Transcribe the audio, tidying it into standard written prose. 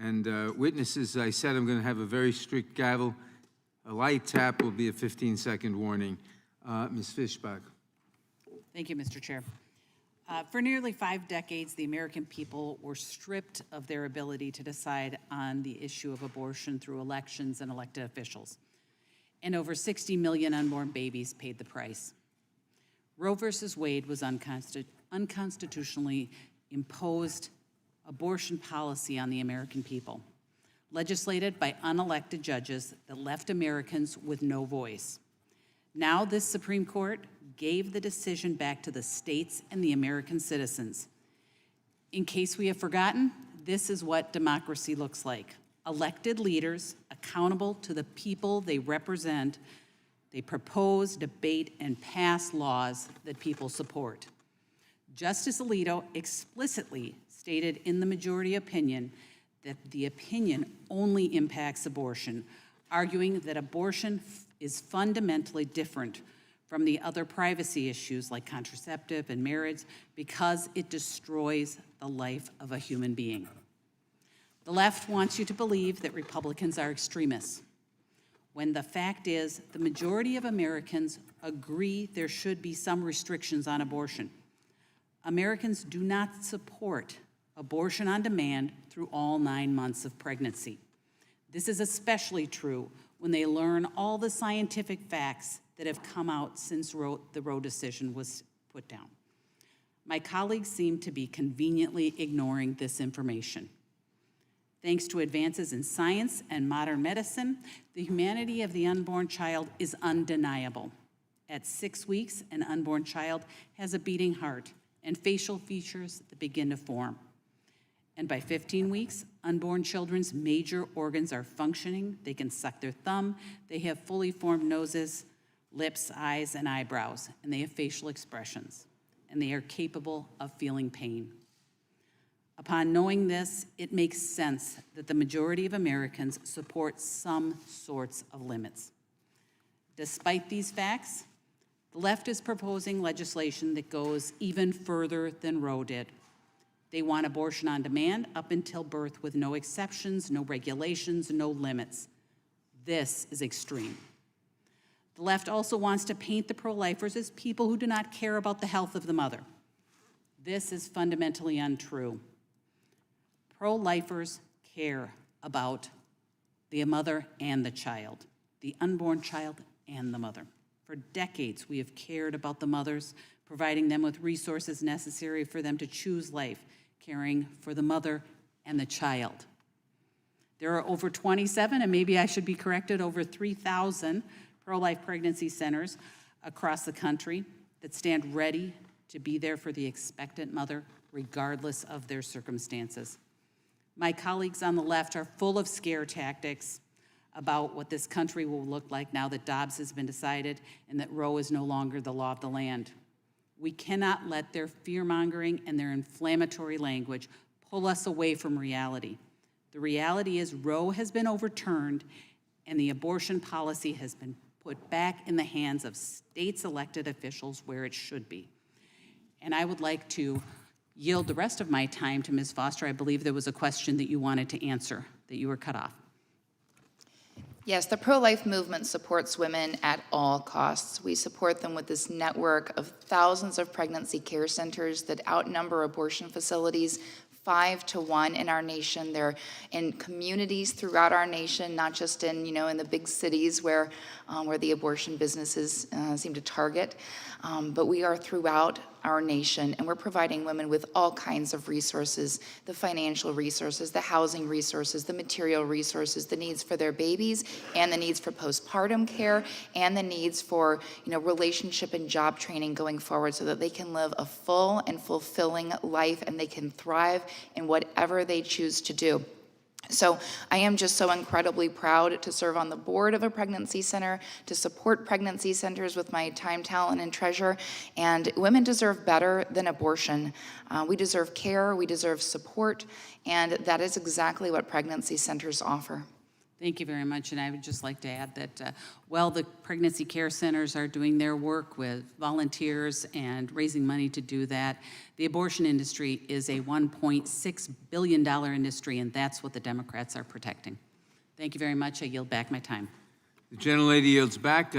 And witnesses, I said I'm going to have a very strict gavel. A light tap will be a 15-second warning. Ms. Fischbach. Thank you, Mr. Chair. For nearly 5 decades, the American people were stripped of their ability to decide on the issue of abortion through elections and elected officials. And over 60 million unborn babies paid the price. Roe versus Wade was unconstitutionally imposed abortion policy on the American people, legislated by unelected judges that left Americans with no voice. Now this Supreme Court gave the decision back to the states and the American citizens. In case we have forgotten, this is what democracy looks like. Elected leaders accountable to the people they represent. They propose, debate, and pass laws that people support. Justice Alito explicitly stated in the majority opinion that the opinion only impacts abortion, arguing that abortion is fundamentally different from the other privacy issues like contraceptive and marriage because it destroys the life of a human being. The left wants you to believe that Republicans are extremists, when the fact is the majority of Americans agree there should be some restrictions on abortion. Americans do not support abortion on demand through all 9 months of pregnancy. This is especially true when they learn all the scientific facts that have come out since the Roe decision was put down. My colleagues seem to be conveniently ignoring this information. Thanks to advances in science and modern medicine, the humanity of the unborn child is undeniable. At 6 weeks, an unborn child has a beating heart and facial features that begin to form. And by 15 weeks, unborn children's major organs are functioning. They can suck their thumb, they have fully formed noses, lips, eyes, and eyebrows, and they have facial expressions, and they are capable of feeling pain. Upon knowing this, it makes sense that the majority of Americans support some sorts of limits. Despite these facts, the left is proposing legislation that goes even further than Roe did. They want abortion on demand up until birth with no exceptions, no regulations, no limits. This is extreme. The left also wants to paint the pro-lifers as people who do not care about the health of the mother. This is fundamentally untrue. Pro-lifers care about the mother and the child, the unborn child and the mother. For decades, we have cared about the mothers, providing them with resources necessary for them to choose life, caring for the mother and the child. There are over 27, and maybe I should be corrected, over 3,000 pro-life pregnancy centers across the country that stand ready to be there for the expectant mother, regardless of their circumstances. My colleagues on the left are full of scare tactics about what this country will look like now that Dobbs has been decided and that Roe is no longer the law of the land. We cannot let their fear-mongering and their inflammatory language pull us away from reality. The reality is Roe has been overturned and the abortion policy has been put back in the hands of states' elected officials where it should be. And I would like to yield the rest of my time to Ms. Foster. I believe there was a question that you wanted to answer, that you were cut off. Yes, the pro-life movement supports women at all costs. We support them with this network of thousands of pregnancy care centers that outnumber abortion facilities 5 to 1 in our nation. They're in communities throughout our nation, not just in, in the big cities where the abortion businesses seem to target, but we are throughout our nation, and we're providing women with all kinds of resources, the financial resources, the housing resources, the material resources, the needs for their babies, and the needs for postpartum care, and the needs for, relationship and job training going forward so that they can live a full and fulfilling life and they can thrive in whatever they choose to do. So I am just so incredibly proud to serve on the board of a pregnancy center, to support pregnancy centers with my time, talent, and treasure. And women deserve better than abortion. We deserve care, we deserve support, and that is exactly what pregnancy centers offer. Thank you very much, and I would just like to add that while the pregnancy care centers are doing their work with volunteers and raising money to do that, the abortion industry is a $1.6 billion industry, and that's what the Democrats are protecting. Thank you very much. I yield back my time. The gentlelady yields back.